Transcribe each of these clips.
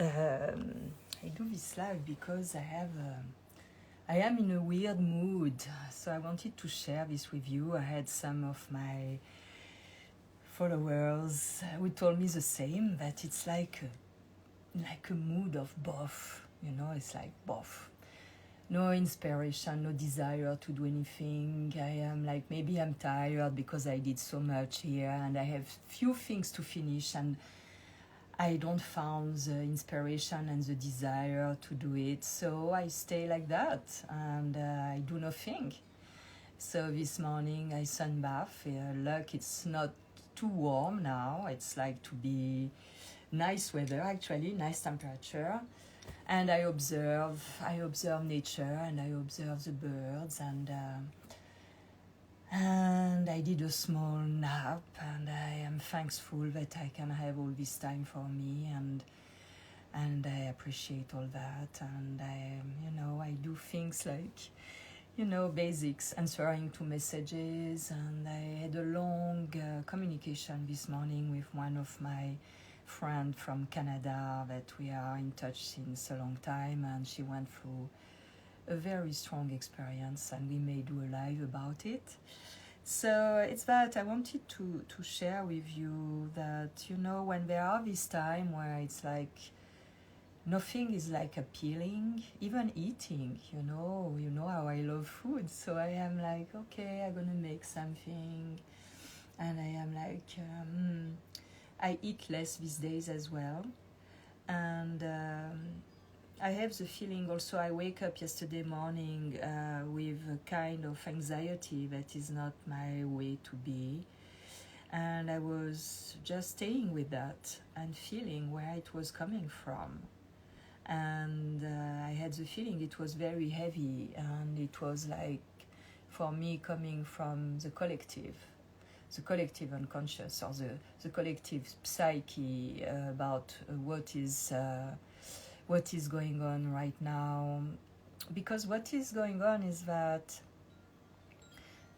I do this live because I am in a weird mood, so I wanted to share this with you. I had some of my followers who told me the same, that it's like a mood of both, it's like both. No inspiration, no desire to do anything. I am like, maybe I'm tired because I did so much here and I have few things to finish and I don't find the inspiration and the desire to do it. So I stay like that and I do nothing. So this morning I sunbath. Luck, it's not too warm now. It's like to be nice weather, actually, nice temperature. And I observe nature and I observe the birds and I did a small nap and I am thankful that I can have all this time for me and I appreciate all that and I do things like basics, answering to messages, and I had a long communication this morning with one of my friend from Canada that we are in touch since a long time, and she went through a very strong experience and we may do a live about it. So it's that I wanted to share with you that when there are this time where it's like nothing is like appealing, even eating, you know how I love food, so I am like, okay, I'm gonna make something, and I am like I eat less these days as well, and I have the feeling also I wake up yesterday morning with a kind of anxiety that is not my way to be, and I was just staying with that and feeling where it was coming from, and I had the feeling it was very heavy, and it was like for me coming from the collective unconscious, or the collective psyche about what is going on right now. Because what is going on is that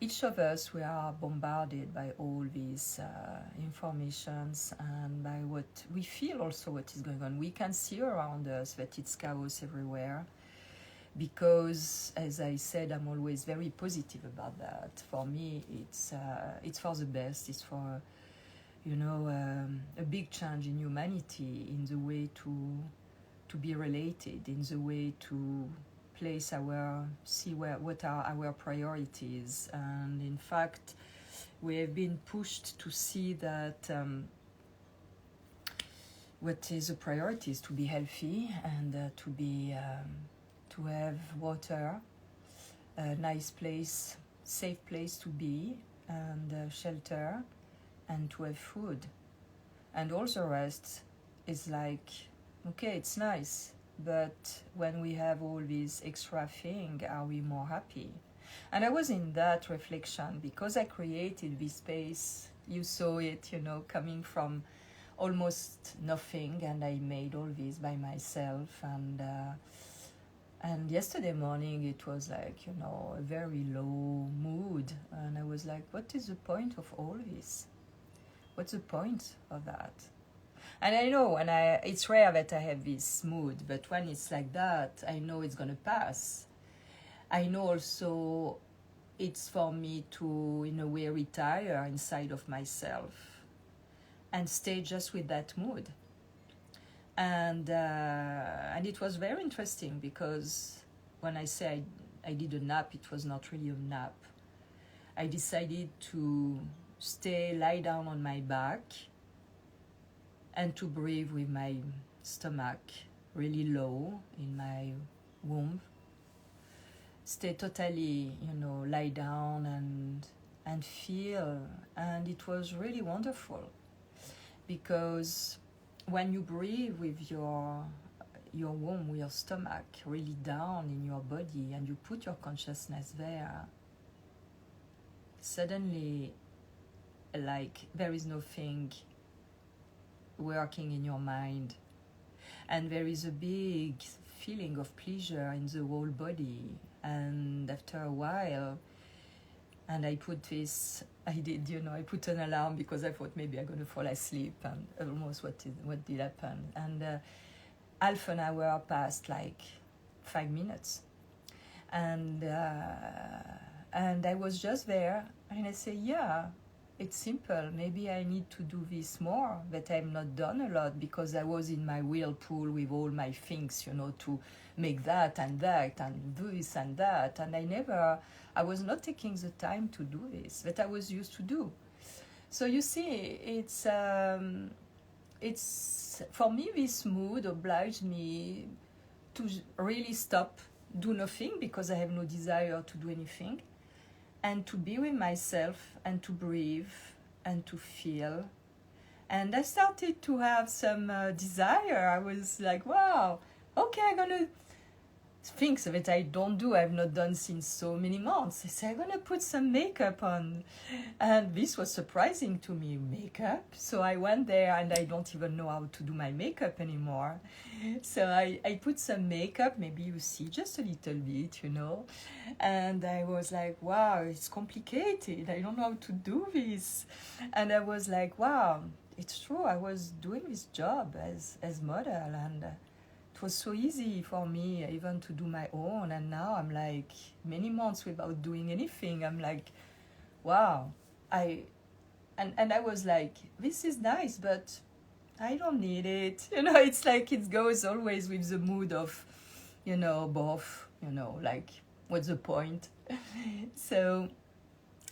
each of us, we are bombarded by all these informations and by what we feel also what is going on. We can see around us that it's chaos everywhere, because, as I said, I'm always very positive about that. For me, it's for the best. It's for, a big change in humanity, in the way to be related, in the way to place what are our priorities. And in fact, we have been pushed to see that what is a priority is to be healthy and to have water, a nice place, safe place to be, and shelter, and to have food. And all the rest is like, okay, it's nice, but when we have all these extra things, are we more happy? And I was in that reflection because I created this space. You saw it, coming from almost nothing, and I made all this by myself. And yesterday morning it was like, a very low mood, and I was like, what is the point of all this? What's the point of that? And I know, it's rare that I have this mood, but when it's like that, I know it's gonna pass. I know also it's for me to, in a way, retire inside of myself and stay just with that mood. And it was very interesting, because when I say I did a nap, it was not really a nap. I decided to lie down on my back and to breathe with my stomach really low in my womb. Stay totally, lie down and feel. And it was really wonderful, because when you breathe with your womb, with your stomach really down in your body, and you put your consciousness there, suddenly, like, there is nothing working in your mind, and there is a big feeling of pleasure in the whole body. And after a while, and I put an alarm, because I thought maybe I'm going to fall asleep, and almost what did happen. And half an hour passed like 5 minutes. And I was just there, and I say, yeah, it's simple. Maybe I need to do this more, but I've not done a lot because I was in my whirlpool with all my things, to make that and do this and that. And I was not taking the time to do this that I was used to do. So you see, it's for me, this mood obliged me to really stop, do nothing because I have no desire to do anything, and to be with myself and to breathe and to feel. And I started to have some desire. I was like, wow, okay, I'm gonna things that I don't do, I've not done since so many months. I said, I'm gonna put some makeup on. And this was surprising to me, makeup. So I went there, and I don't even know how to do my makeup anymore. So I put some makeup, maybe you see just a little bit, And I was like, wow, it's complicated. I don't know how to do this. And I was like, wow, it's true. I was doing this job as model, and it was so easy for me even to do my own. And now I'm like many months without doing anything. I'm like, wow, and I was like, this is nice, but I don't need it. It's like it goes always with the mood of, both, like, what's the point? So,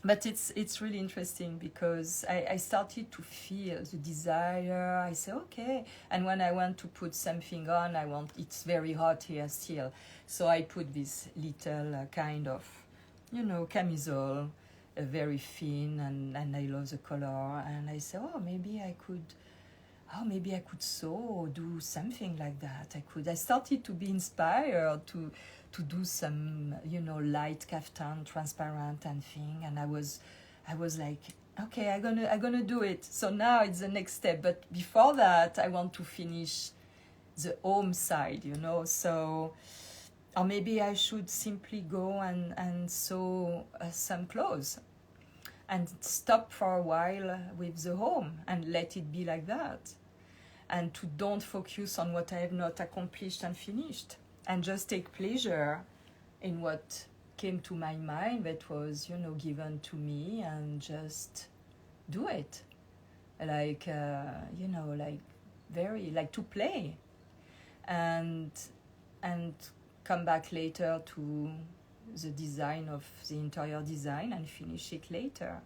but it's really interesting because I started to feel the desire. I say, okay. And when I want to put something on, it's very hot here still. So I put this little kind of, camisole, very thin, and I love the color. And I say, maybe I could do something like that. I started to be inspired to do some, light kaftan, transparent and thing. And I was like, okay, I'm gonna do it. So now it's the next step. But before that, I want to finish the home side, So, or maybe I should simply go and sew some clothes and stop for a while with the home and let it be like that. And to don't focus on what I have not accomplished and finished, and just take pleasure in what came to my mind that was, given to me, and just do it. Like, like to play, and come back later to the design of the interior design and finish it later.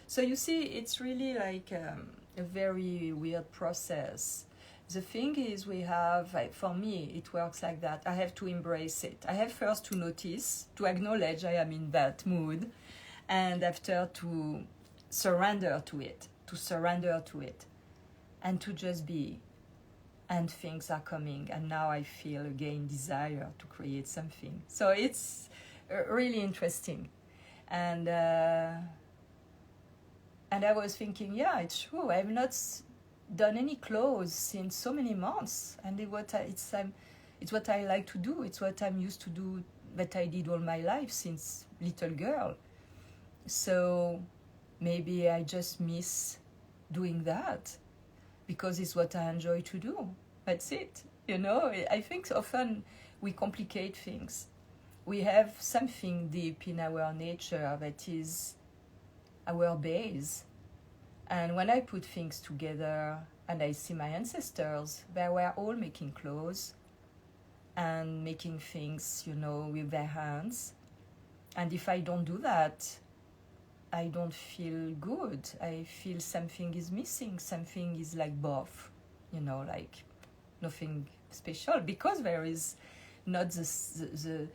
So you see, it's really like a very weird process. The thing is, for me, it works like that. I have to embrace it. I have first to notice, to acknowledge I am in that mood, and after to surrender to it, and to just be. And things are coming, and now I feel again desire to create something. So it's really interesting. And I was thinking, yeah, it's true. I've not done any clothes since so many months, and it's what I like to do. It's what I'm used to do, that I did all my life since little girl. So maybe I just miss doing that because it's what I enjoy to do. That's it. I think often we complicate things. We have something deep in our nature that is our base. And when I put things together and I see my ancestors, they were all making clothes and making things, with their hands. And if I don't do that, I don't feel good. I feel something is missing. Something is like both, like nothing special, because there is not the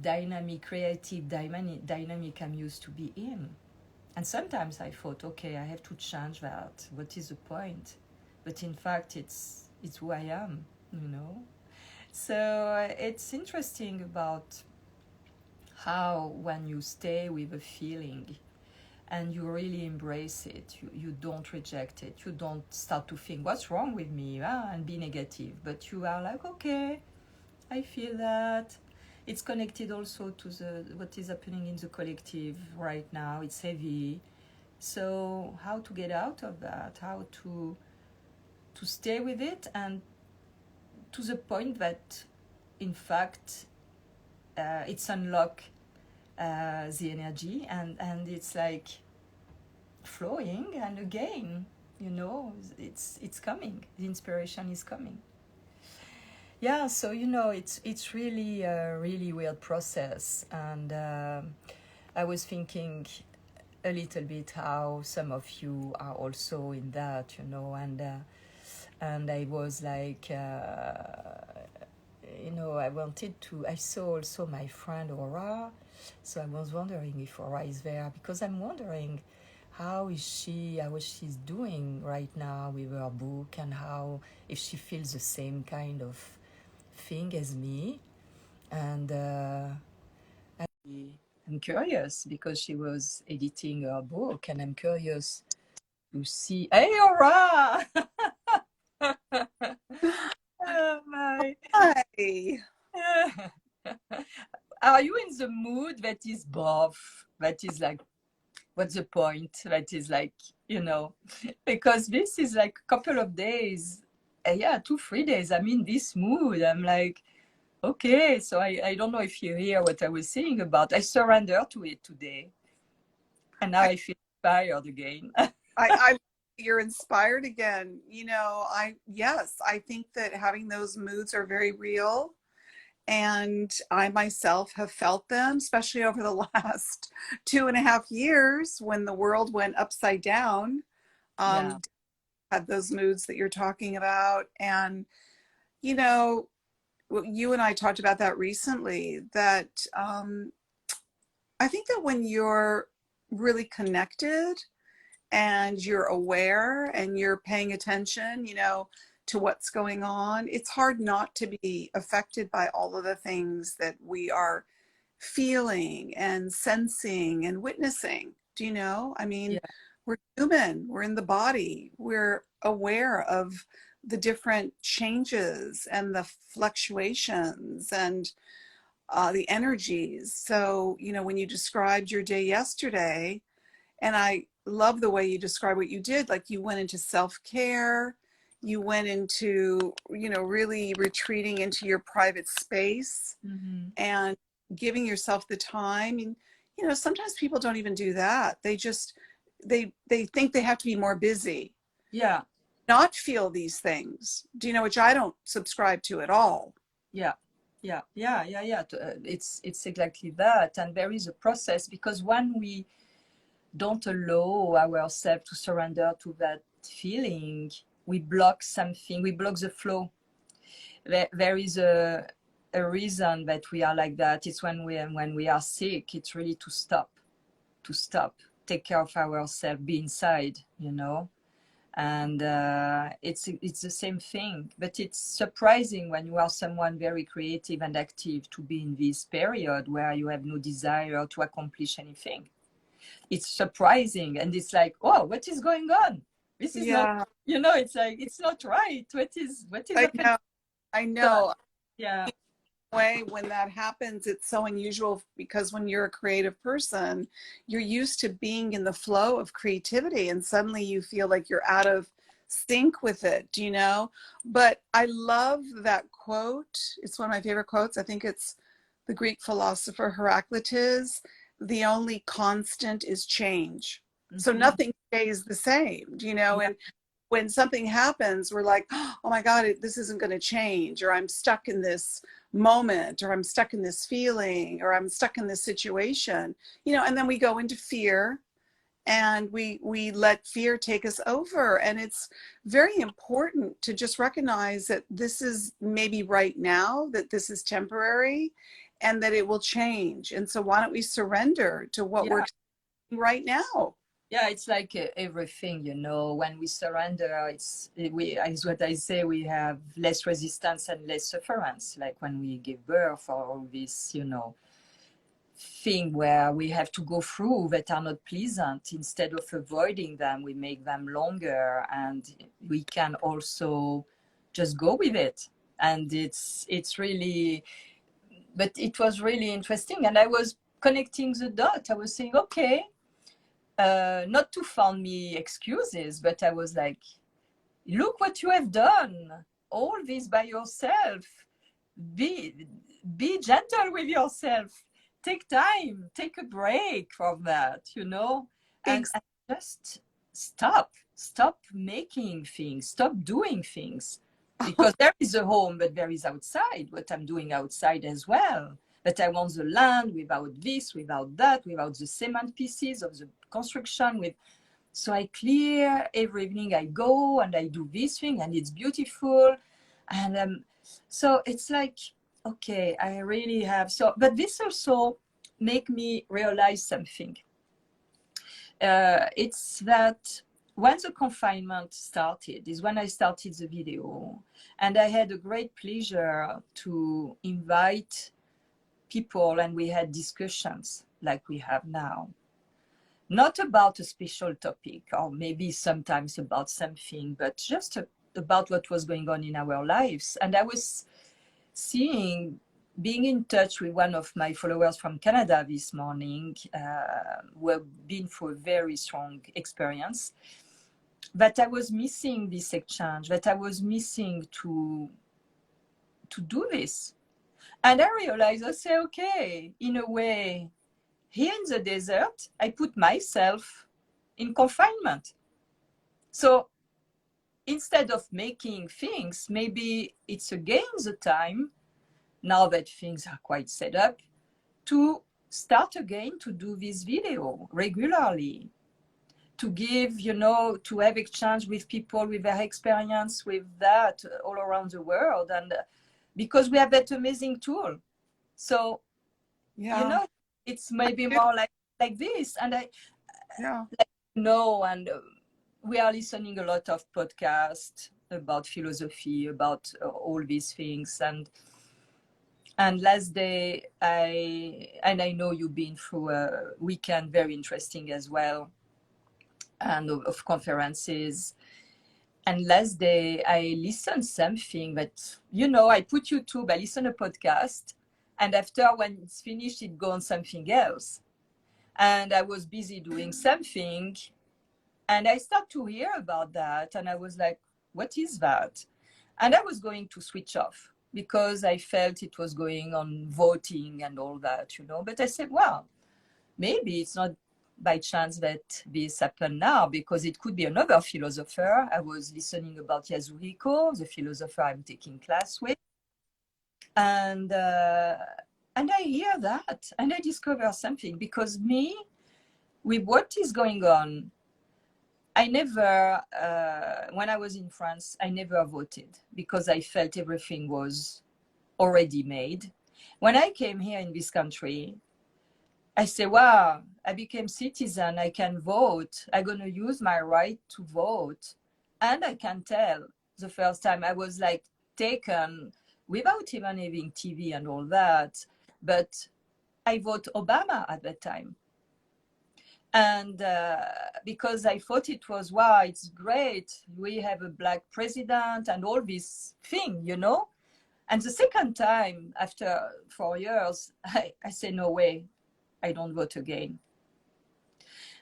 dynamic, creative dynamic I'm used to be in. And sometimes I thought, okay, I have to change that. What is the point? But in fact, it's who I am, So it's interesting about how when you stay with a feeling and you really embrace it, you don't reject it, you don't start to think, what's wrong with me, and be negative. But you are like, okay, I feel that. It's connected also to what is happening in the collective right now. It's heavy. So how to get out of that, how to stay with it and to the point that, in fact, it's unlock the energy, and it's like flowing, and again, you know, it's coming. The inspiration is coming. Yeah, so you know, it's really a really weird process, and I was thinking a little bit how some of you are also in that, you know, and I was like, you know, I saw also my friend Ora, so I was wondering if Ora is there, because I'm wondering how she's doing right now with her book, and how, if she feels the same kind of thing as me. And I'm curious, because she was editing her book, and I'm curious to see. Hey, Aura! Oh my. Hi. Are you in the mood that is both? That is like, what's the point? That is like, you know, because this is like a couple of days, yeah, 2-3 days. I'm in this mood. I'm like, okay, so I don't know if you hear what I was saying about. I surrendered to it today, and now I feel inspired again. I you're inspired again. You know, yes, I think that having those moods are very real. And I myself have felt them, especially over the last 2.5 years when the world went upside down. Yeah, Had those moods that you're talking about. And, you know, you and I talked about that recently, that I think that when you're really connected and you're aware and you're paying attention, you know, to what's going on, it's hard not to be affected by all of the things that we are feeling and sensing and witnessing. Do you know? I mean, yeah, we're human, we're in the body, we're aware of the different changes and the fluctuations and the energies. So, you know, when you described your day yesterday, and I love the way you describe what you did. Like, you went into self-care, you went into, you know, really retreating into your private space mm-hmm. and giving yourself the time. And, you know, sometimes people don't even do that. They just, they think they have to be more busy, Yeah, not feel these things. Do you know, which I don't subscribe to at all. yeah, yeah. It's exactly that, and there is a process, because when we don't allow ourselves to surrender to that feeling, we block something, we block the flow. There is a reason that we are like that. It's when we are sick, it's really to stop, take care of ourselves, be inside, you know. And it's the same thing, but it's surprising when you are someone very creative and active to be in this period where you have no desire to accomplish anything. It's surprising, and it's like, oh, what is going on? This is not, Yeah, you know, it's like, it's not right. What is I happening? know. I So know. yeah, Way when that happens, it's so unusual, because when you're a creative person, you're used to being in the flow of creativity, and suddenly you feel like you're out of sync with it. Do you know? But I love that quote. It's one of my favorite quotes. I think it's the Greek philosopher Heraclitus: the only constant is change. So mm-hmm. nothing stays the same. Do you know? Yeah, And when something happens, we're like, oh my God, this isn't going to change, or I'm stuck in this moment, or I'm stuck in this feeling, or I'm stuck in this situation, you know, and then we go into fear, and we let fear take us over. And it's very important to just recognize that this is maybe right now, that this is temporary, and that it will change. And so why don't we surrender to what we're yeah, doing right now? yeah. It's like everything, you know, when we surrender, it's what I say, we have less resistance and less sufferance, like when we give birth, or all this, you know, thing where we have to go through that are not pleasant. Instead of avoiding them, we make them longer, and we can also just go with it. And it's really, but it was really interesting, and I was connecting the dot. I was saying, okay, not to find me excuses, but I was like, look what you have done. all this by yourself. Be gentle with yourself. Take time, take a break from that, you know, and just stop making things, stop doing things, because there is a home, but there is outside, what I'm doing outside as well. But I want the land without this, without that, without the cement pieces of the construction. So I clear every evening. I go and I do this thing, and it's beautiful. And so it's like, okay, I really have. So, but this also make me realize something. It's that when the confinement started, is when I started the video, and I had a great pleasure to invite people, and we had discussions like we have now, not about a special topic, or maybe sometimes about something, but just about what was going on in our lives. And I was being in touch with one of my followers from Canada this morning, who have been through a very strong experience, that I was missing this exchange, that I was missing to do this. And I realized, I say, okay, in a way, here in the desert, I put myself in confinement. So instead of making things, maybe it's again the time, now that things are quite set up, to start again to do this video regularly, to give, you know, to have exchange with people with their experience with that all around the world. And because we have that amazing tool. So, you know, it's maybe more like this. And and we are listening a lot of podcasts about philosophy, about all these things. And last day, I know you've been through a weekend very interesting as well, and of conferences. And last day, I listened something that, you know, I put YouTube, I listen a podcast, and after, when it's finished, it goes on something else. And I was busy doing something, and I start to hear about that, and I was like, what is that? And I was going to switch off, because I felt it was going on voting and all that, you know. But I said, well, maybe it's not by chance that this happened now, because it could be another philosopher. I was listening about Yasuhiko, the philosopher I'm taking class with. And I hear that, and I discover something, because me, with what is going on, I never, when I was in France, I never voted, because I felt everything was already made. When I came here in this country, I say, wow, I became citizen, I can vote, I'm going to use my right to vote. And I can tell, the first time I was like taken, without even having TV and all that, but I vote Obama at that time. And because I thought it was, wow, it's great, we have a Black president and all this thing, you know. And the second time, after 4 years, I say, no way, I don't vote again.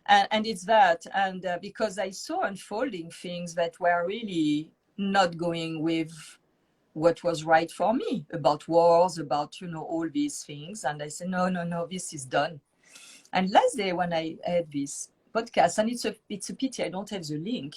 And it's that. And because I saw unfolding things that were really not going with what was right for me, about wars, about, you know, all these things. And I said, no, this is done. And last day, when I had this podcast, and it's a pity I don't have the link,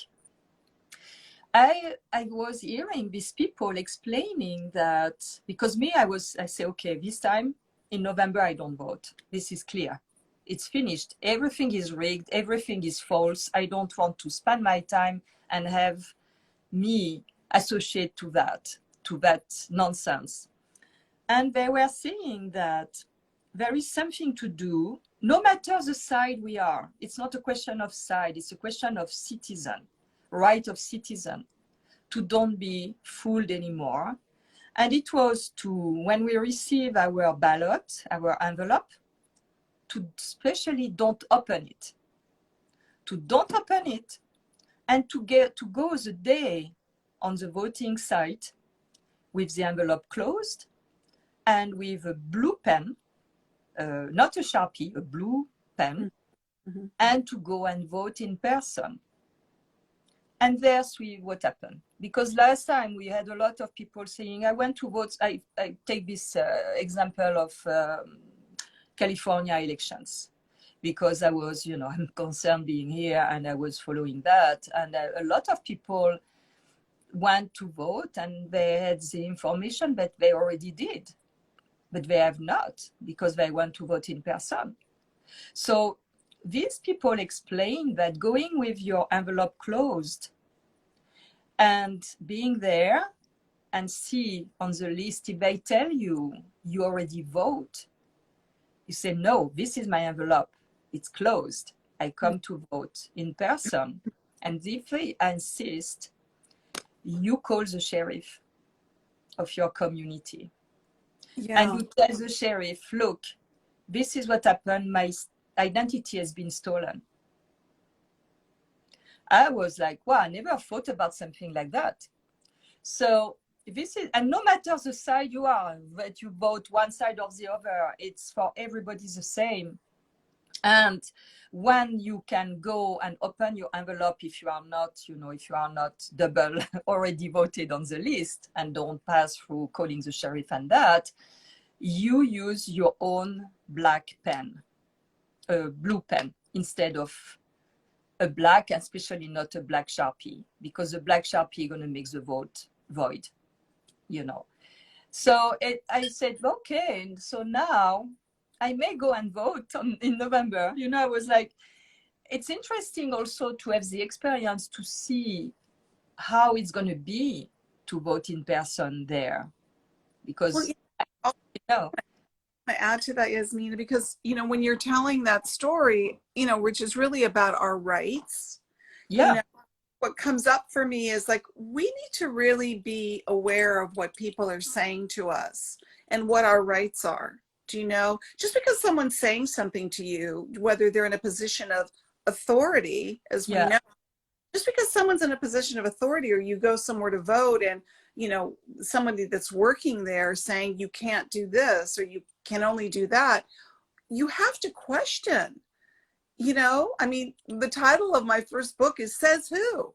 I was hearing these people explaining that, because me, I say, okay, this time in November, I don't vote. This is clear. It's finished. Everything is rigged. Everything is false. I don't want to spend my time and have me associate to that nonsense. And they were saying that there is something to do, no matter the side we are. It's not a question of side. It's a question of citizen, right of citizen, to don't be fooled anymore. And it was to, when we receive our ballot, our envelope, to especially don't open it. To don't open it, and to go the day on the voting site with the envelope closed and with a blue pen, not a Sharpie, a blue pen, and to go and vote in person. And there's what happened. because last time we had a lot of people saying, I went to vote. I take this example of California elections, because I was, I'm concerned being here and I was following that. And a lot of people went to vote and they had the information that they already did, but they have not, because they want to vote in person. So these people explain that going with your envelope closed and being there and see on the list, if they tell you you already vote, you say, no, this is my envelope. It's closed. I come to vote in person. And if they insist, you call the sheriff of your community. Yeah. And you tell the sheriff, look, this is what happened. My identity has been stolen. I was like, wow, I never thought about something like that. So this is, and no matter the side you are, that you vote one side or the other, it's for everybody the same. And when you can go and open your envelope, if you are not, if you are not double already voted on the list and don't pass through calling the sheriff and that, you use your own black pen, a blue pen, instead of a black, and especially not a black Sharpie, because the black Sharpie is going to make the vote void, So I said, okay, and so now I may go and vote in November. I was like, it's interesting also to have the experience to see how it's going to be to vote in person there. Because, I add to that, Yasmina, because, when you're telling that story, which is really about our rights, what comes up for me is like, we need to really be aware of what people are saying to us and what our rights are. Do you know? Just because someone's saying something to you, whether they're in a position of authority, as we know, just because someone's in a position of authority, or you go somewhere to vote and, somebody that's working there saying you can't do this or you can only do that, you have to question. I mean, the title of my first book is Says Who?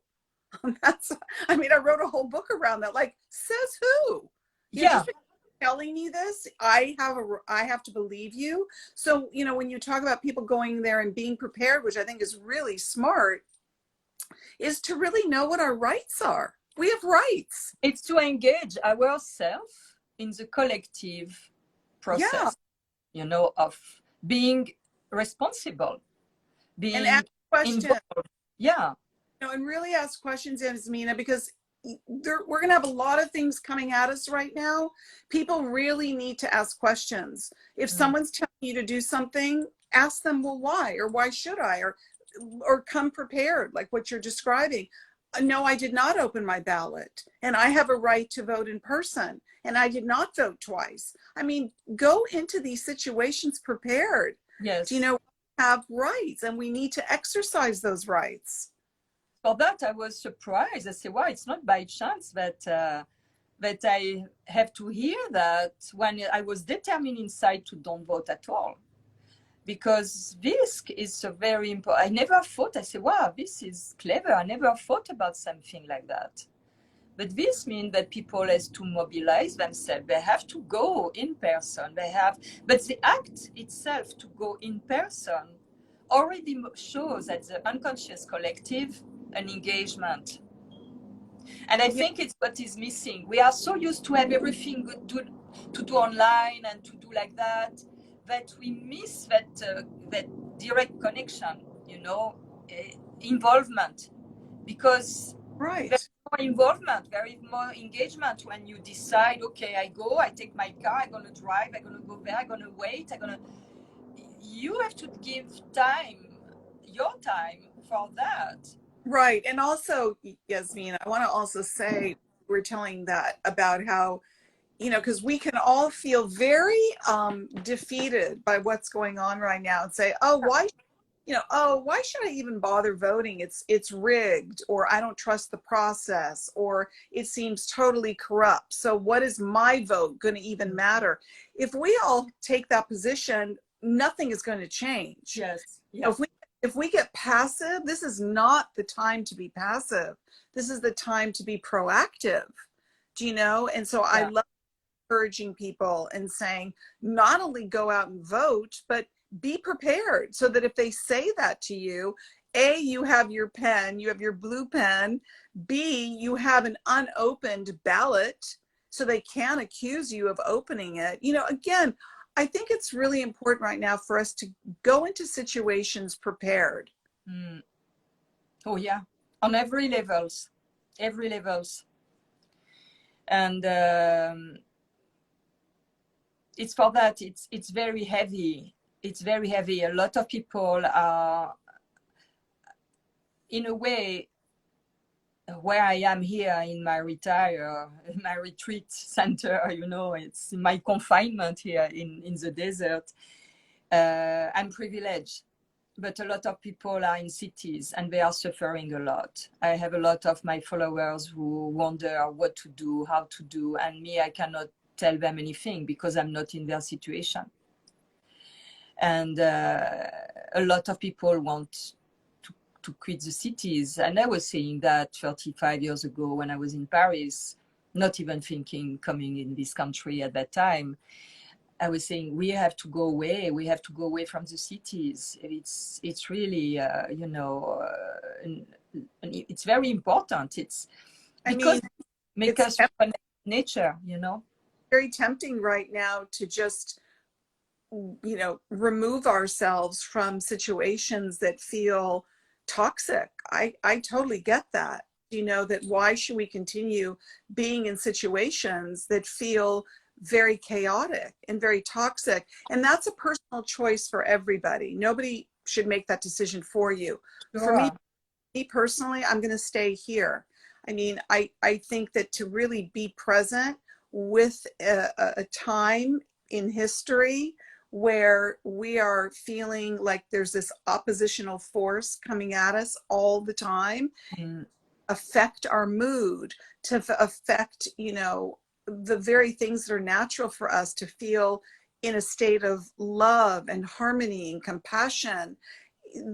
I wrote a whole book around that, like, says who? Just because you're telling me this, I have to believe you. So, when you talk about people going there and being prepared, which I think is really smart, is to really know what our rights are. We have rights. It's to engage ourselves in the collective process, of being responsible, being and ask questions. Involved. Yeah. And really ask questions, Yasmina, because we're going to have a lot of things coming at us right now. People really need to ask questions. If someone's telling you to do something, ask them, well, why? Or why should I? Or come prepared, like what you're describing. No, I did not open my ballot, and I have a right to vote in person, and I did not vote twice. Go into these situations prepared. Yes. We have rights, and we need to exercise those rights. For that, I was surprised. I said, wow, it's not by chance that I have to hear that when I was determined inside to don't vote at all. Because this is a very important, I never thought, I said, wow, this is clever. I never thought about something like that. But this means that people have to mobilize themselves. They have to go in person. But the act itself to go in person already shows that the unconscious collective an engagement. And I think it's what is missing. We are so used to have everything to do online and to do like that we miss that direct connection, involvement. Because there's more involvement, there is more engagement when you decide, okay, I take my car, I'm going to drive, I'm going to go there, I'm going to wait, you have to give your time for that. Right. And also, Yasmina, I want to also say, we're telling that about how, because we can all feel very defeated by what's going on right now and say, why should I even bother voting? It's rigged, or I don't trust the process, or it seems totally corrupt. So what is my vote going to even matter? If we all take that position, nothing is going to change. Yes. If we if we get passive, this is not the time to be passive. This is the time to be proactive. Do you know? And so I Yeah. love encouraging people and saying, not only go out and vote, but be prepared so that if they say that to you, A, you have your pen, you have your blue pen. B, you have an unopened ballot so they can accuse you of opening it. You know, again, I think it's really important right now for us to go into situations prepared. Mm. Oh yeah, on every levels, every levels. And it's for that, it's very heavy. It's very heavy. A lot of people are, in a way, where I am here in my my retreat center, you know, it's my confinement here in the desert. I'm privileged, but a lot of people are in cities and they are suffering a lot. I have a lot of my followers who wonder what to do, how to do, and me, I cannot tell them anything because I'm not in their situation. And a lot of people want to quit the cities. And I was saying that 35 years ago when I was in Paris, not even thinking coming in this country at that time. I was saying we have to go away. We have to go away from the cities. It's really you know, and it's very important. It's I because mean, it makes it's us connect with nature. You know. very tempting right now to just, you know, remove ourselves from situations that feel toxic. I totally get that. You know, that why should we continue being in situations that feel very chaotic and very toxic? And that's a personal choice for everybody. Nobody should make that decision for you. For Sure. me personally, I'm going to stay here. I mean, I think that to really be present with a time in history where we are feeling like there's this oppositional force coming at us all the time, Mm. affect our mood, to affect, you know, the very things that are natural for us to feel in a state of love and harmony and compassion.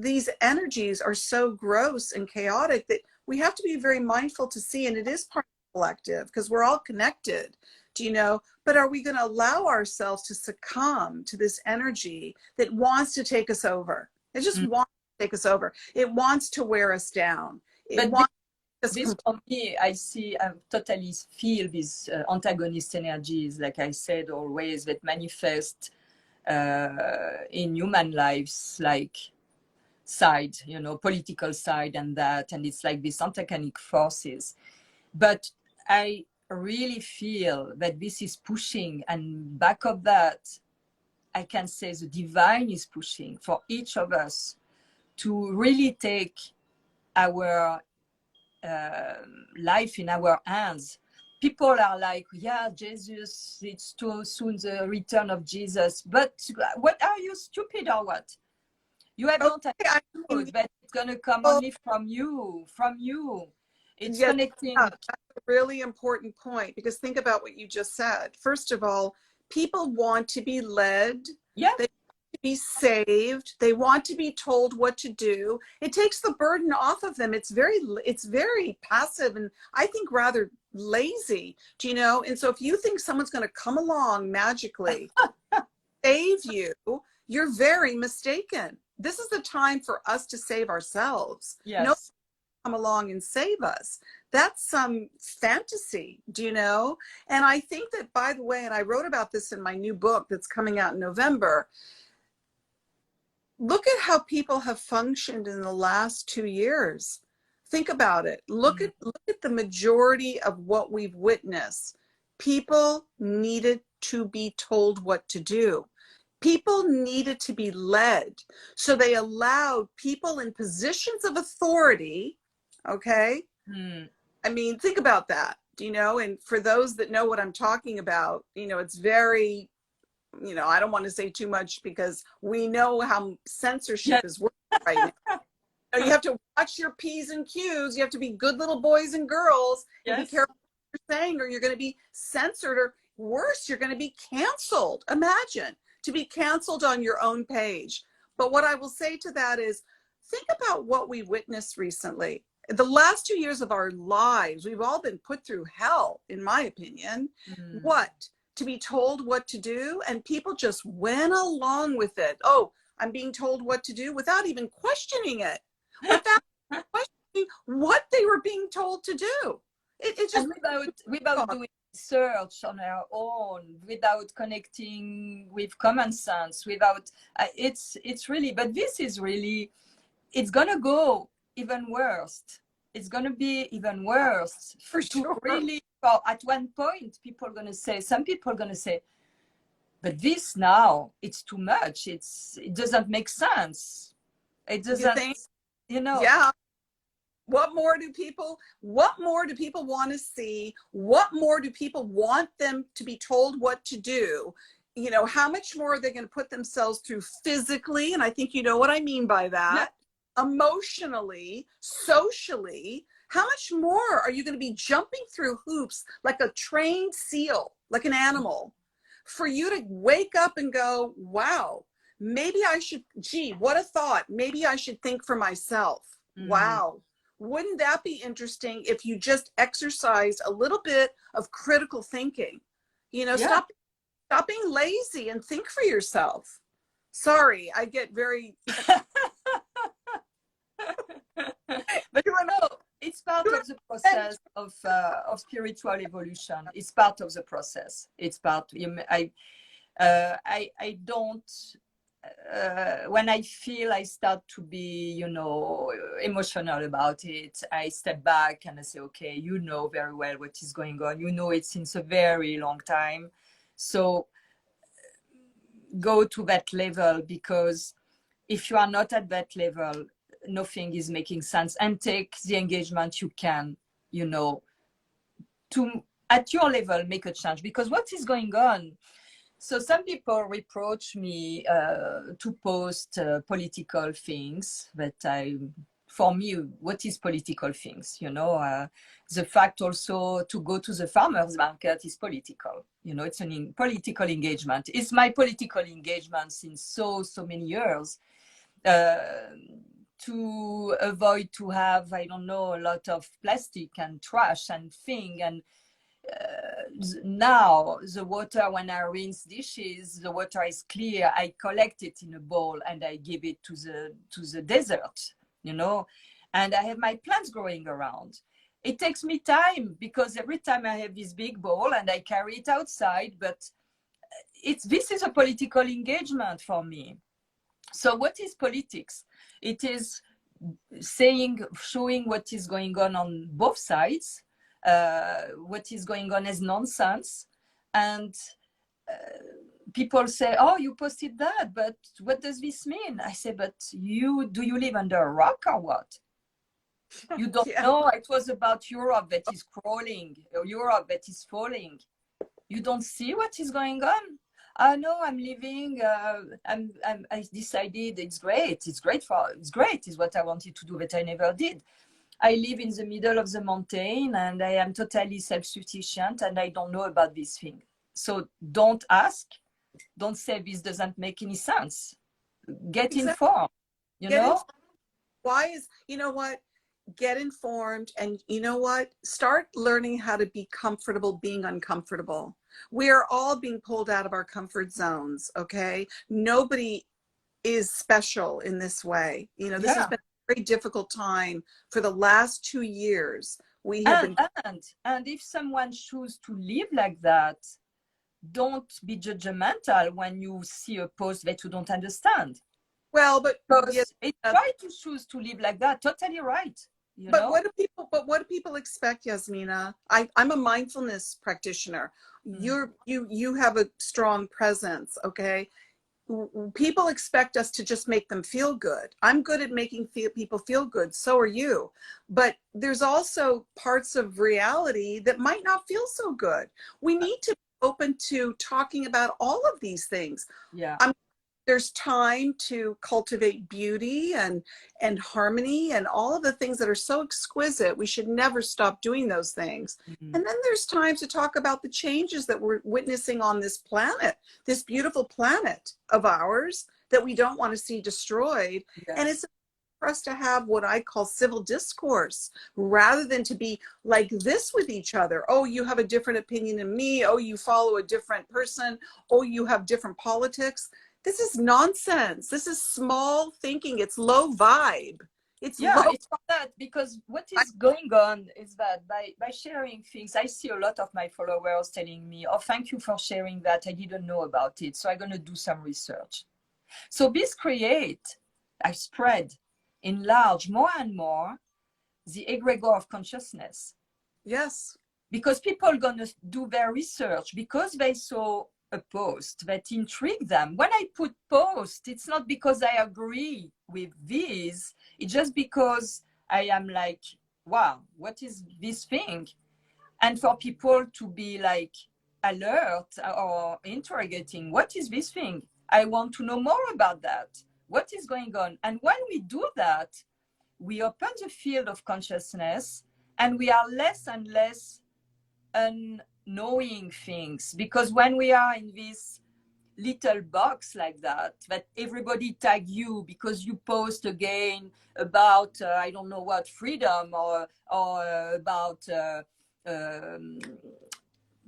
These energies are so gross and chaotic that we have to be very mindful to see, and it is part of the collective because we're all connected. Do you know? But are we going to allow ourselves to succumb to this energy that wants to take us over? It just Mm. wants to take us over. It wants to wear us down. It But wants us. this for me, I totally feel these antagonist energies, like I said always, that manifest in human lives, like side, you know, political side and that, and it's like these antagonic forces. But I really feel that this is pushing, and back of that, I can say the divine is pushing for each of us to really take our life in our hands. People are like, yeah, Jesus, it's too soon the return of Jesus. But what, are you stupid or what? You have not Okay, I mean, understood that it's going to come well, only from you, from you. It's yes, connecting. yeah, that's a really important point because think about what you just said. First of all, people want to be led. Yeah, They want to be saved. They want to be told what to do. It takes the burden off of them. It's very passive and I think rather lazy, do you know? And so if you think someone's going to come along magically, save you, you're very mistaken. This is the time for us to save ourselves. No yes. come along and save us. That's some fantasy, do you know? And I think that, by the way, and I wrote about this in my new book that's coming out in November. Look at how people have functioned in the last 2 years. Think about it. Mm. Look at the majority of what we've witnessed. People needed to be told what to do. People needed to be led. So they allowed people in positions of authority, okay? Mm. I mean, think about that, you know, and for those that know what I'm talking about, you know, it's very, you know, I don't want to say too much because we know how censorship Yes. is working right now. You have to watch your P's and Q's. You have to be good little boys and girls and be Yes. careful what you're saying, or you're going to be censored, or worse, you're going to be canceled. Imagine to be canceled on your own page. But what I will say to that is think about what we witnessed recently. The last 2 years of our lives, we've all been put through hell, in my opinion. What? To be told what to do, and people just went along with it. Oh, I'm being told what to do without even questioning it, without questioning what they were being told to do. It just, and without doing research on our own, without connecting with common sense, without it's really, but this is really, it's gonna go even worse. It's gonna be even worse for sure. Really, well, at one point, some people are gonna say, but this now, it's too much. It doesn't make sense. It doesn't, you know. Yeah. What more do people want to see? What more do people want them to be told what to do? You know, how much more are they going to put themselves through physically? And I think you know what I mean by that. Yeah. Emotionally, socially, how much more are you going to be jumping through hoops like a trained seal, like an animal, for you to wake up and go, wow, maybe I should, gee, what a thought. Maybe I should think for myself. Wow. Wouldn't that be interesting if you just exercised a little bit of critical thinking? You know, stop being lazy and think for yourself. Sorry, I get very... But you know, it's part of the process of spiritual evolution. It's part of the process. It's part, I don't... when I feel I start to be, you know, emotional about it, I step back and I say, okay, you know very well what is going on. You know it since a very long time. So go to that level, because if you are not at that level, nothing is making sense. And take the engagement you can, you know, to, at your level, make a change. Because what is going on? So some people reproach me to post political things, but for me, what is political things? You know, the fact also to go to the farmer's market is political. You know, it's an political engagement. It's my political engagement since so many years. To avoid to have, I don't know, a lot of plastic and trash and thing. And now the water, when I rinse dishes, the water is clear. I collect it in a bowl and I give it to the desert, you know, and I have my plants growing around. It takes me time, because every time I have this big bowl and I carry it outside, but this is a political engagement for me. So what is politics? It is showing what is going on both sides. What is going on is nonsense, and people say, oh, you posted that, but what does this mean? I say, but do you live under a rock or what? You don't know. It was about Europe that is crawling, or Europe that is falling. You don't see what is going on. No, I'm living. I decided it's great. It's great is what I wanted to do, but I never did. I live in the middle of the mountain and I am totally self-sufficient and I don't know about this thing. So don't ask. Don't say this doesn't make any sense. Get informed, you know? Why is, you know what? Get informed, and you know what? Start learning how to be comfortable being uncomfortable. We are all being pulled out of our comfort zones, okay? Nobody is special in this way. You know, this has been very difficult time for the last 2 years. We have and if someone chooses to live like that, don't be judgmental when you see a post that you don't understand. Well, but it's right to choose to live like that. Totally right. But what do people expect, Yasmina? I'm a mindfulness practitioner. You have a strong presence, okay? People expect us to just make them feel good. I'm good at making people feel good. So are you. But there's also parts of reality that might not feel so good. We need to be open to talking about all of these things. Yeah. There's time to cultivate beauty and harmony and all of the things that are so exquisite. We should never stop doing those things. And then there's time to talk about the changes that we're witnessing on this planet, this beautiful planet of ours that we don't want to see destroyed. And it's for us to have what I call civil discourse rather than to be like this with each other. Oh, you have a different opinion than me. Oh, you follow a different person. Oh, you have different politics. This is nonsense. This is small thinking. It's low vibe. It's Yeah, low. it's not that, because what is going on is that by sharing things, I see a lot of my followers telling me, oh, thank you for sharing that. I didn't know about it. So I'm going to do some research. So this I spread, enlarge more and more the egregore of consciousness. Yes. Because people are going to do their research because they saw a post that intrigued them. When I put post, it's not because I agree with these, it's just because I am like, wow, what is this thing? And for people to be like alert or interrogating, what is this thing? I want to know more about that. What is going on? And when we do that, we open the field of consciousness and we are less and less unknowing things, because when we are in this little box like that everybody tag you because you post again about I don't know what, freedom or about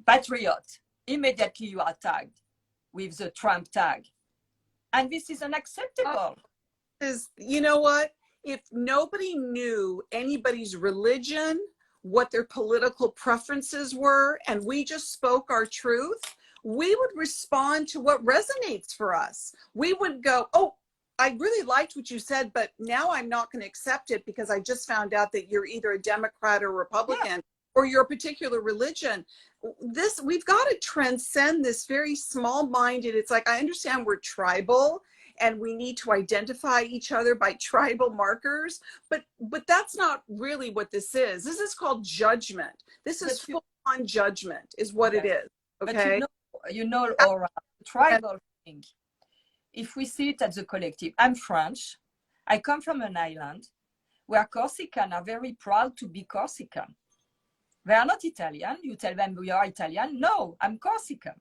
patriot, immediately you are tagged with the Trump tag, and this is unacceptable. Is, you know what? If nobody knew anybody's religion, what their political preferences were, and we just spoke our truth, we would respond to what resonates for us. We would go, oh, I really liked what you said, but now I'm not going to accept it because I just found out that you're either a Democrat or Republican, or you're a particular religion. This, we've got to transcend this very small-minded. It's like, I understand we're tribal and we need to identify each other by tribal markers, but that's not really what this is. This is called judgment. This is full-on judgment is what it is. Okay. But you know, Ora, tribal thing, if we see it as a collective, I'm French. I come from an island where Corsican are very proud to be Corsican. They are not Italian. You tell them we are Italian. No, I'm Corsican.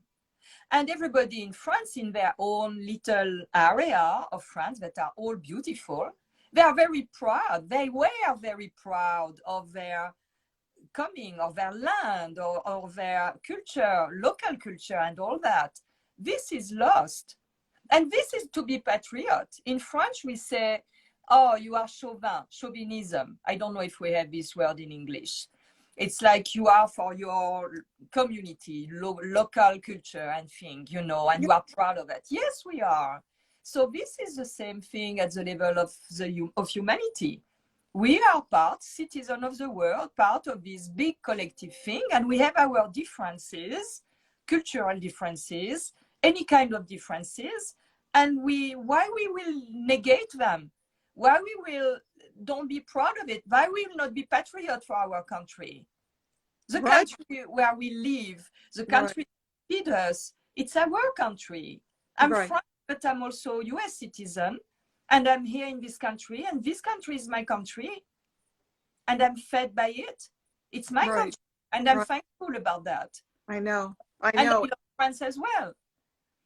And everybody in France, in their own little area of France that are all beautiful, they are very proud. They were very proud of their coming, of their land, or their culture, local culture, and all that. This is lost. And this is to be patriot. In French, we say, oh, you are chauvin, chauvinism. I don't know if we have this word in English. It's like you are for your community, local culture and thing, you know, and you are proud of it. Yes, we are. So this is the same thing at the level of humanity. We are part, citizen of the world, part of this big collective thing, and we have our differences, cultural differences, any kind of differences, and why we will negate them, why we will don't be proud of it, why we will not be patriot for our country, the country where we live, the country that feeds us. It's our country. I'm French, but I'm also US citizen, and I'm here in this country, and this country is my country, and I'm fed by it. It's my country, and I'm thankful about that. I know. And I love France as well.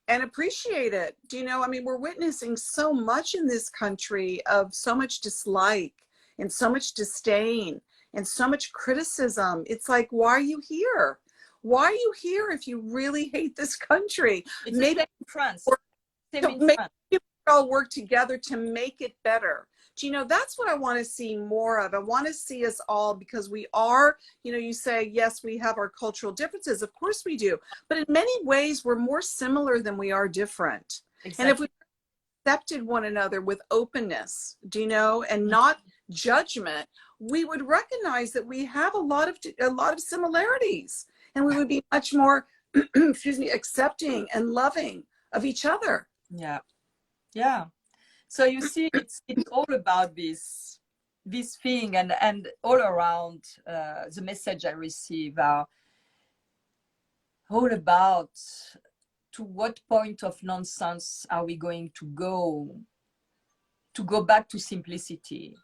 And appreciate it. Do you know, I mean, we're witnessing so much in this country of so much dislike and so much disdain and so much criticism. It's like, why are you here? Why are you here if you really hate this country? It's maybe in France. Maybe we all work together to make it better. Do you know, that's what I want to see more of. I want to see us all, because we are, you know, you say, yes, we have our cultural differences. Of course we do. But in many ways, we're more similar than we are different. Exactly. And if we accepted one another with openness, do you know, and not judgment, we would recognize that we have a lot of similarities, and we would be much more, excuse me, accepting and loving of each other. Yeah. Yeah. So you see, it's all about this thing, and all around the message I receive are all about to what point of nonsense are we going to go back to simplicity.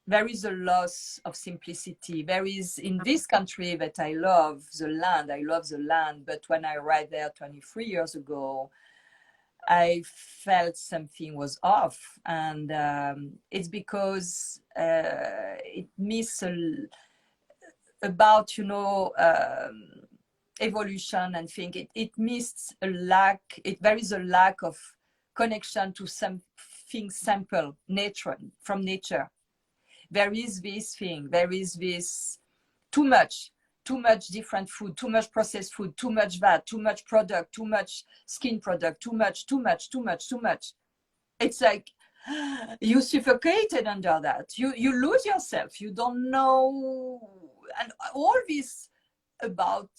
There is a loss of simplicity. There is, in this country that I love the land, but when I arrived there 23 years ago, I felt something was off, and it's because it missed about, you know, evolution and think it missed a lack. There is a lack of connection to something simple, nature, from nature. There is this thing. There is this too much. Too much different food, too much processed food, too much that, too much product, too much skin product, too much, too much, too much, too much. It's like you suffocated under that. You lose yourself. You don't know, and all this about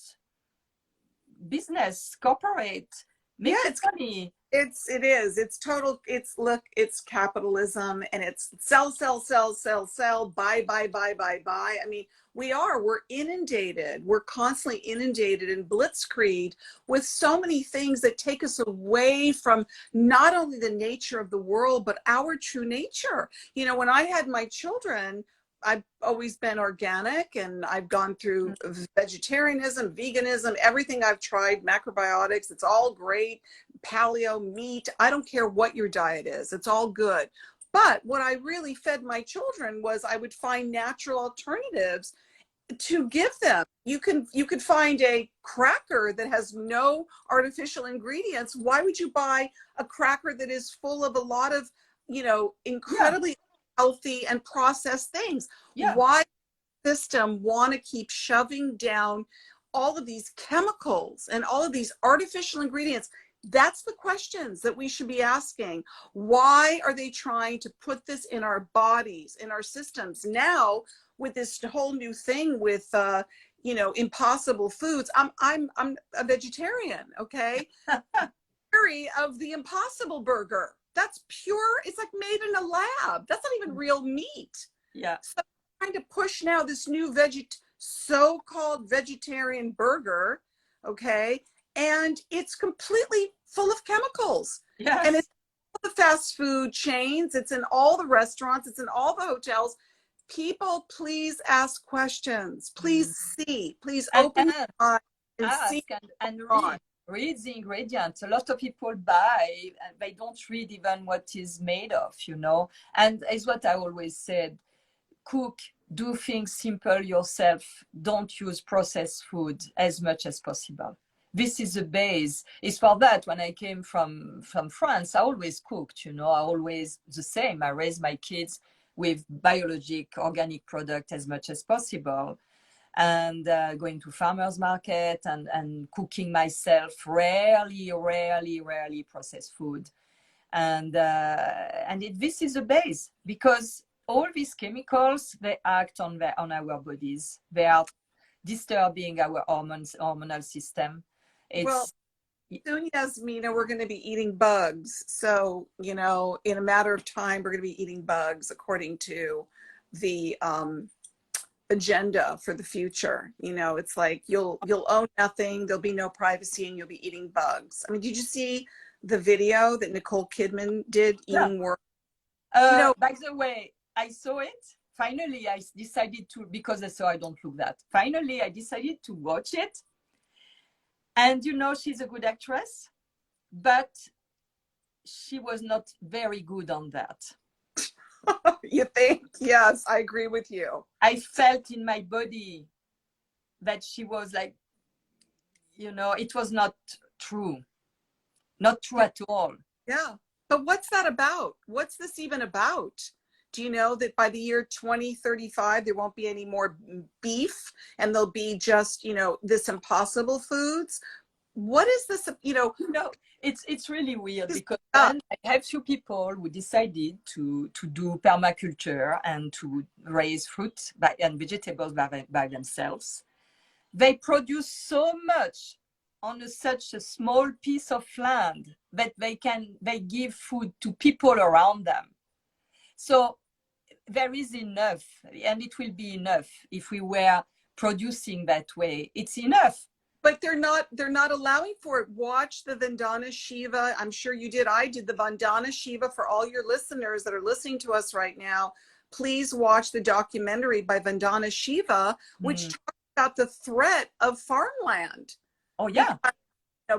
business, corporate, make Yeah, it money. it's total, it's capitalism, and it's sell, sell, sell, sell, sell, buy, buy, buy, buy, buy. I mean, we're inundated. We're constantly inundated in blitzkrieg with so many things that take us away from not only the nature of the world, but our true nature. You know, when I had my children, I've always been organic, and I've gone through vegetarianism, veganism, everything I've tried, macrobiotics, it's all great, paleo, meat, I don't care what your diet is, it's all good. But what I really fed my children was I would find natural alternatives to give them. You could find a cracker that has no artificial ingredients. Why would you buy a cracker that is full of a lot of, you know, incredibly healthy and processed things? Yeah. Why system want to keep shoving down all of these chemicals and all of these artificial ingredients? That's the questions that we should be asking. Why are they trying to put this in our bodies, in our systems? Now, with this whole new thing with you know, impossible foods, I'm a vegetarian, okay? Theory of the Impossible Burger. That's pure, it's like made in a lab. That's not even real meat. Yeah. So I'm trying to push now this new so-called vegetarian burger, okay? And it's completely full of chemicals. Yes. And it's all the fast food chains, it's in all the restaurants, it's in all the hotels. People, please ask questions. Please see. Please open your eyes and see and on. read the ingredients. A lot of people buy and they don't read even what is made of, you know. And it's what I always said: cook, do things simple yourself. Don't use processed food as much as possible. This is the base. It's for that when I came from France, I always cooked, you know. I always the same. I raised my kids with biologic, organic product as much as possible, and going to farmers market and cooking myself. Rarely processed food, and this is the base, because all these chemicals, they act on our bodies. They are disturbing our hormonal system. Well, soon, Yasmina, we're going to be eating bugs. So, you know, in a matter of time, we're going to be eating bugs according to the agenda for the future. You know, it's like you'll own nothing, there'll be no privacy, and you'll be eating bugs. I mean, did you see the video that Nicole Kidman did, eating worms? You know, by the way, I saw it. Finally, I decided to, because I saw I don't look that. Finally, I decided to watch it. And, you know, she's a good actress, but she was not very good on that. You think? Yes, I agree with you. I felt in my body that she was like, you know, it was not true. Not true at all. Yeah. But what's that about? What's this even about? Do you know that by the year 2035, there won't be any more beef, and there'll be just, you know, this impossible foods? What is this? You know, it's really weird, because then I have few people who decided to do permaculture and to raise fruit and vegetables by themselves. They produce so much on such a small piece of land that they give food to people around them. So there is enough, and it will be enough if we were producing that way. It's enough. But they're not allowing for it. Watch the Vandana Shiva. I'm sure you did. I did the Vandana Shiva. For all your listeners that are listening to us right now, please watch the documentary by Vandana Shiva, which talks about the threat of farmland. Oh, yeah.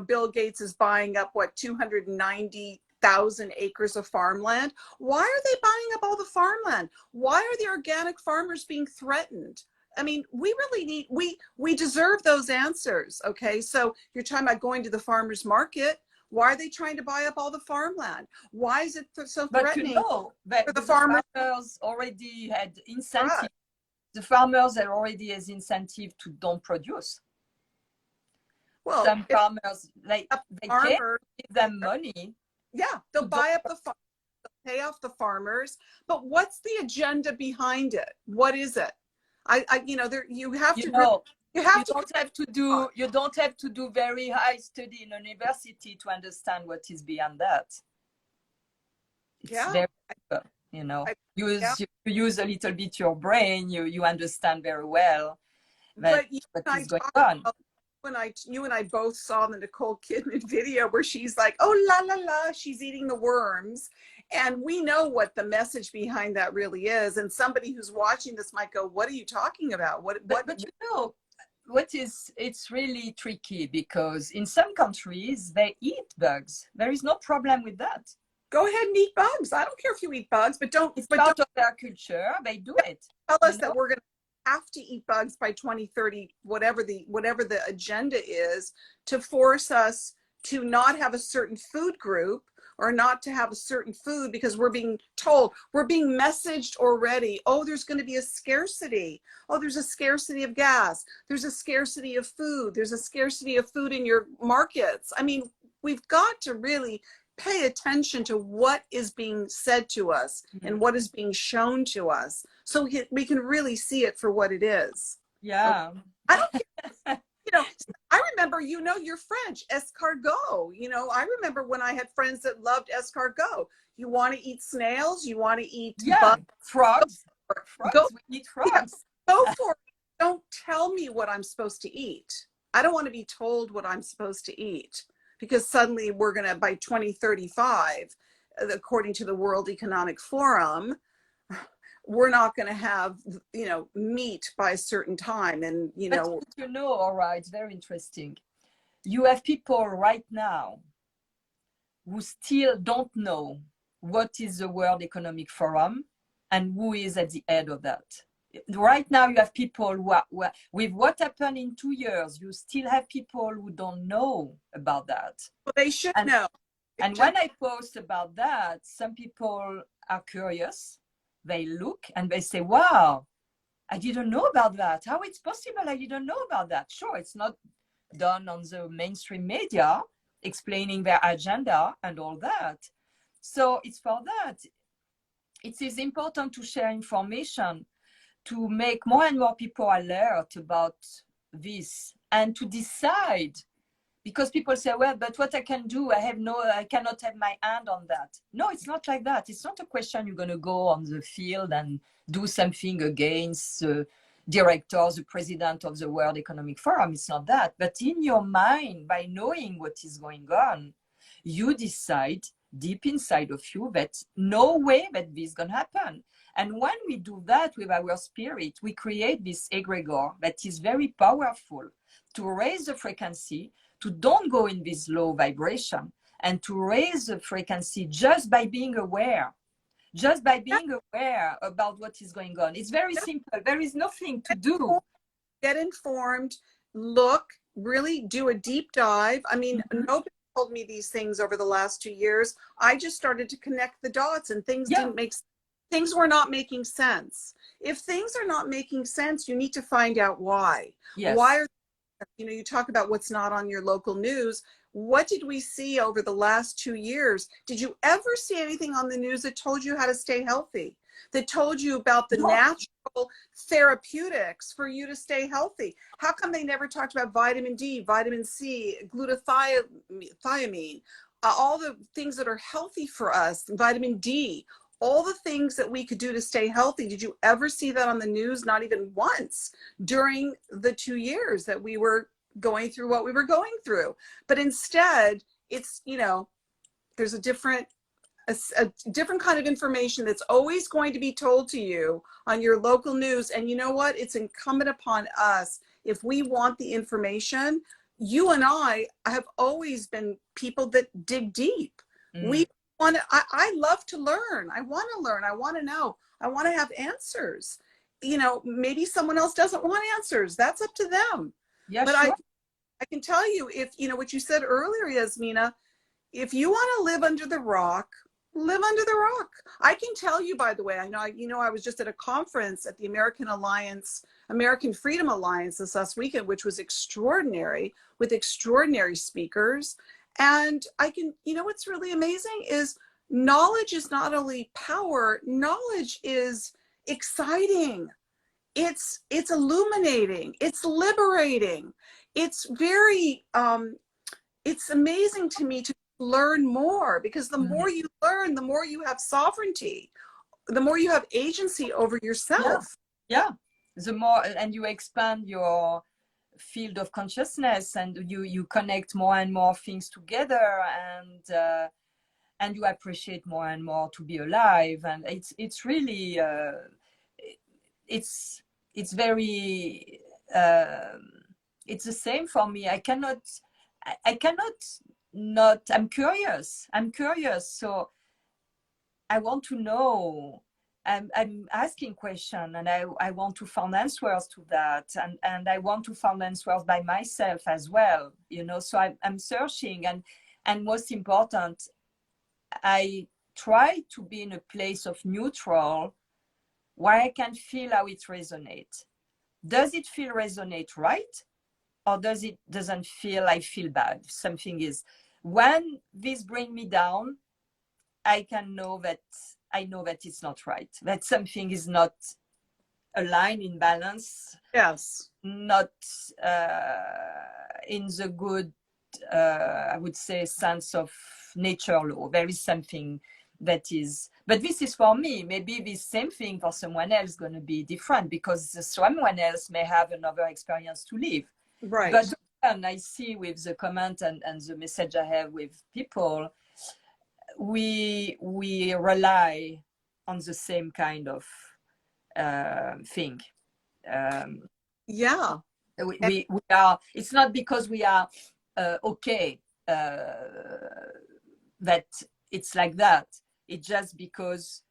Bill Gates is buying up, what, 290,000 acres of farmland. Why are they buying up all the farmland? Why are the organic farmers being threatened? I mean, we really need, we deserve those answers. Okay. So you're talking about going to the farmer's market. Why are they trying to buy up all the farmland? Why is it so threatening but for the the farmers? farmers already had incentive. The farmers are already has incentive to don't produce. Well, some farmers, they can give them money. Yeah, they'll buy up the farm, pay off the farmers. But what's the agenda behind it? What is it? There you have to. You don't have to do very high study in university to understand what is beyond that. It's very, you use a little bit your brain. You understand very well what is going on. You and I both saw the Nicole Kidman video where she's like, oh, la, la, la, she's eating the worms. And we know what the message behind that really is. And somebody who's watching this might go, what are you talking about? It's really tricky because in some countries, they eat bugs. There is no problem with that. Go ahead and eat bugs. I don't care if you eat bugs, but don't. It's part of their culture. They do it. Tell us that we're going to have to eat bugs by 2030, whatever the agenda is, to force us to not have a certain food group or not to have a certain food because we're being told, we're being messaged already, oh, there's going to be a scarcity. Oh, there's a scarcity of gas. There's a scarcity of food. There's a scarcity of food in your markets. I mean, we've got to really pay attention to what is being said to us and what is being shown to us so we can really see it for what it is. Yeah. Okay. I don't care. I remember, you're French, escargot. I remember when I had friends that loved escargot. You want to eat snails? You want to eat bugs? Frogs? We eat frogs. Go for it. Don't tell me what I'm supposed to eat. I don't want to be told what I'm supposed to eat. Because suddenly we're going to, by 2035, according to the World Economic Forum, we're not going to have, meat by a certain time. And, Ora, it's very interesting. You have people right now who still don't know what is the World Economic Forum and who is at the head of that. Right now, you have people who are with what happened in 2 years, you still have people who don't know about that. Well, they should know. And when I post about that, some people are curious. They look and they say, wow, I didn't know about that. How it's possible I didn't know about that? Sure, it's not done on the mainstream media, explaining their agenda and all that. So it's for that. It is important to share information to make more and more people alert about this and to decide, because people say, well, but what I can do, I cannot have my hand on that. No, it's not like that. It's not a question you're going to go on the field and do something against the director, the president of the World Economic Forum. It's not that. But in your mind, by knowing what is going on, you decide deep inside of you that no way that this is going to happen. And when we do that with our spirit, we create this egregore that is very powerful to raise the frequency, to don't go in this low vibration, and to raise the frequency just by being aware, about what is going on. It's very simple. There is nothing to do. Get informed, look, really do a deep dive. I mean, nobody told me these things over the last 2 years. I just started to connect the dots and things didn't make sense. Things were not making sense. If things are not making sense, you need to find out why. Yes. Why are, you talk about what's not on your local news. What did we see over the last 2 years? Did you ever see anything on the news that told you how to stay healthy? That told you about the natural therapeutics for you to stay healthy? How come they never talked about vitamin D, vitamin C, glutathione, all the things that are healthy for us, vitamin D, all the things that we could do to stay healthy? Did you ever see that on the news? Not even once during the 2 years that we were going through what we were going through. But instead, it's, there's a different kind of information that's always going to be told to you on your local news. And you know what? It's incumbent upon us, if we want the information, you and I have always been people that dig deep. We want to, I love to learn. I want to learn. I want to know. I want to have answers. You know, maybe someone else doesn't want answers. That's up to them. Yeah, But sure. I can tell you, if, you know, what you said earlier, Yasmina, if you want to live under the rock, live under the rock. I can tell you, by the way, I know, you know, I was just at a conference at the American Freedom Alliance this last weekend, which was extraordinary, with extraordinary speakers. And I can, you know, what's really amazing is knowledge is not only power, knowledge is exciting. It's illuminating, it's liberating. It's very, it's amazing to me to learn more, because the more you learn, the more you have sovereignty, the more you have agency over yourself. Yeah. The more, and you expand your field of consciousness, and you connect more and more things together, and you appreciate more and more to be alive. And it's really it's very it's the same for me. I cannot not, I'm curious, so I want to know. I'm asking questions, and I want to find answers to that, and I want to find answers by myself as well, you know. So I'm searching, and most important, I try to be in a place of neutral where I can feel how it resonates. Does it feel resonate right? Or doesn't feel, I feel bad? Something is, when this bring me down, I know that it's not right, that something is not aligned, in balance. Yes. Not in the good, I would say, sense of nature law. There is something that is, but this is for me. Maybe this same thing for someone else going to be different, because someone else may have another experience to live. Right. But and I see with the comment and the message I have with people, we rely on the same kind of thing. Yeah. We are, it's not because we are okay that it's like that. It's just because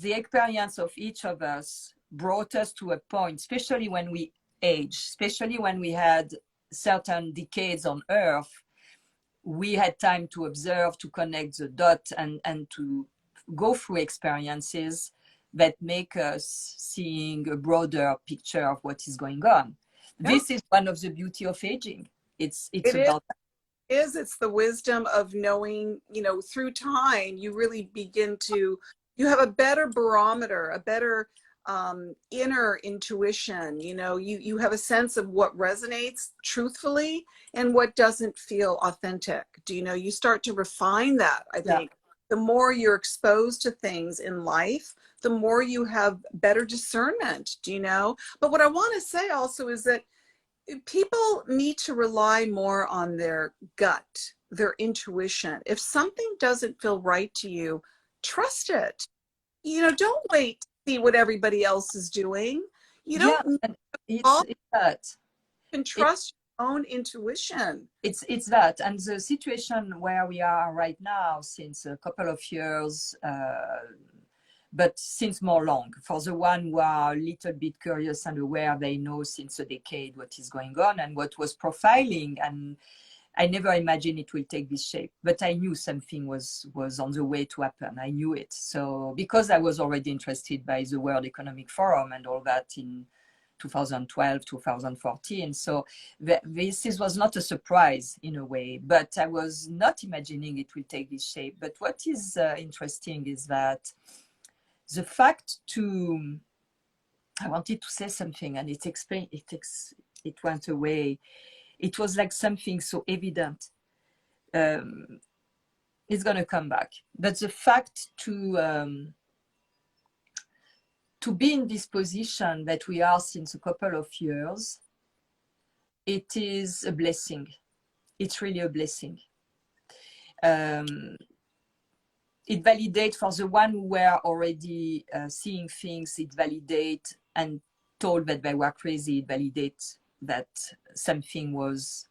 the experience of each of us brought us to a point, especially when we age, especially when we had certain decades on Earth, we had time to observe, to connect the dots, and to go through experiences that make us seeing a broader picture of what is going on. Yeah. This is one of the beauty of aging. It's about that. It's the wisdom of knowing, you know, through time, you really begin to, you have a better barometer, a better inner intuition. You know, you have a sense of what resonates truthfully and what doesn't feel authentic. Do you know, you start to refine that, I think. The more you're exposed to things in life, the more you have better discernment, do you know? But what I want to say also is that people need to rely more on their gut, their intuition. If something doesn't feel right to you, trust it. You know, don't wait to see what everybody else is doing. You don't can trust your own intuition. It's that. And the situation where we are right now, since a couple of years, but since more long, for the one who are a little bit curious and aware, they know since a decade what is going on and what was profiling. And I never imagined it will take this shape, but I knew something was on the way to happen. I knew it. So because I was already interested by the World Economic Forum and all that in 2012, 2014. So this was not a surprise in a way, but I was not imagining it will take this shape. But what is interesting is that the fact to, I wanted to say something and it went away. It was like something so evident. It's going to come back. But the fact to be in this position that we are since a couple of years, it is a blessing. It's really a blessing. It validates for the one who were already seeing things, it validates and told that they were crazy, it validates that something was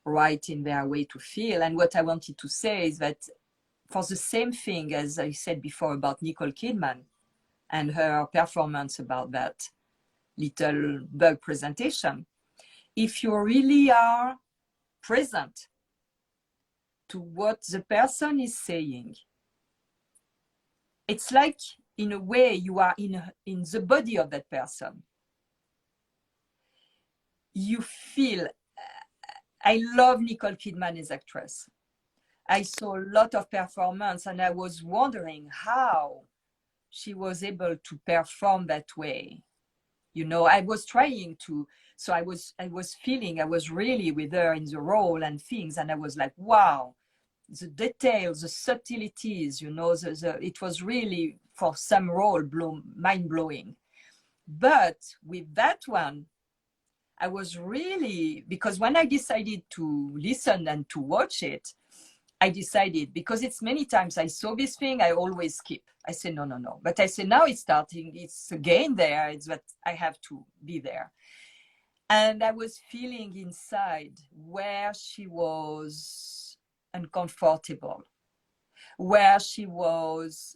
right in their way to feel. And what I wanted to say is that for the same thing as I said before about Nicole Kidman and her performance about that little bug presentation, if you really are present to what the person is saying, it's like in a way you are in the body of that person. You feel, I love Nicole Kidman as actress. I saw a lot of performance and I was wondering how she was able to perform that way. You know, I was trying to, so I was feeling I was really with her in the role and things, and I was like, wow, the details, the subtleties, you know, it was really for some role mind-blowing. But with that one, I was really, because when I decided to listen and to watch it, I decided, because it's many times I saw this thing, I always skip. I say, no, no, no. But I say, now it's starting, it's again there, it's that I have to be there. And I was feeling inside where she was uncomfortable, where she was,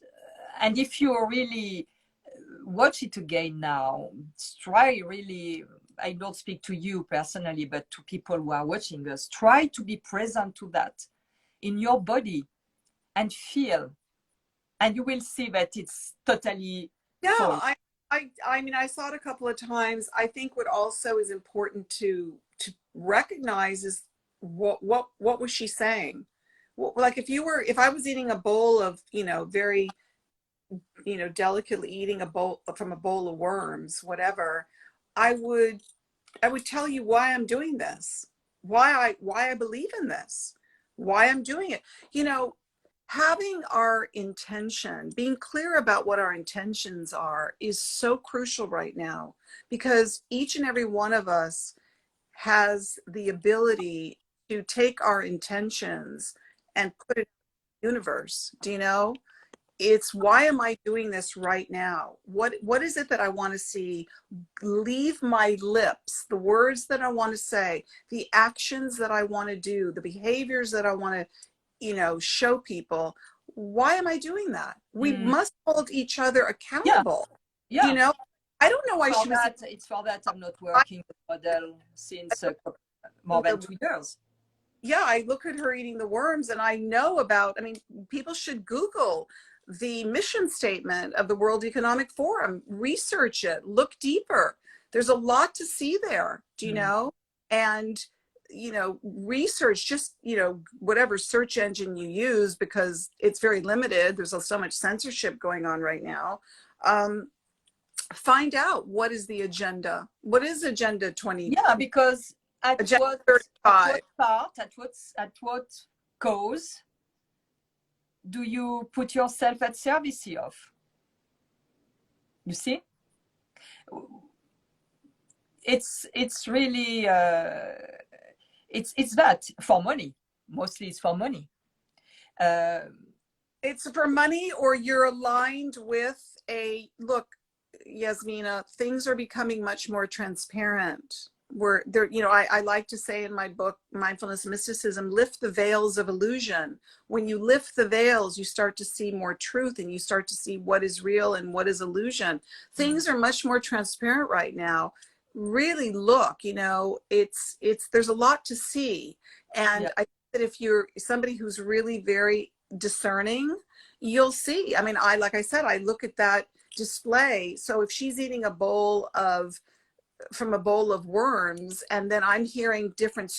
and if you really watch it again now, try really, I don't speak to you personally, but to people who are watching us, try to be present to that in your body and feel, and you will see that it's totally false. I mean, I saw it a couple of times. I think what also is important to recognize is what was she saying? Like if I was eating a bowl of, you know, very, you know, delicately eating a bowl from a bowl of worms, whatever, I would tell you why I'm doing this, why I believe in this, why I'm doing it. You know, having our intention, being clear about what our intentions are is so crucial right now, because each and every one of us has the ability to take our intentions and put it in the universe. Do you know? It's why am I doing this right now? What is it that I want to see leave my lips, the words that I want to say, the actions that I want to do, the behaviors that I want to, you know, show people. Why am I doing that? We must hold each other accountable. Yeah. You know, I don't know why for she was. that, it's for that I'm not working with model since more than 2 years. Yeah, I look at her eating the worms and I know about, I mean, people should Google the mission statement of the World Economic Forum, research it, look deeper. There's a lot to see there, do you know? And, you know, research, just, you know, whatever search engine you use, because it's very limited. There's so much censorship going on right now. Find out what is the agenda. What is Agenda 20? Yeah, because at what part, at what cause do you put yourself at service of? You see, it's really it's that for money. Mostly it's for money. It's for money, or you're aligned with a look. Yasmina, things are becoming much more transparent. Where there, you know, I like to say in my book, Mindfulness and Mysticism, lift the veils of illusion. When you lift the veils, you start to see more truth, and you start to see what is real and what is illusion. Things are much more transparent right now. Really look, you know, it's there's a lot to see. And I think that if you're somebody who's really very discerning, you'll see. I mean, like I said, I look at that display. So if she's eating from a bowl of worms, and then I'm hearing different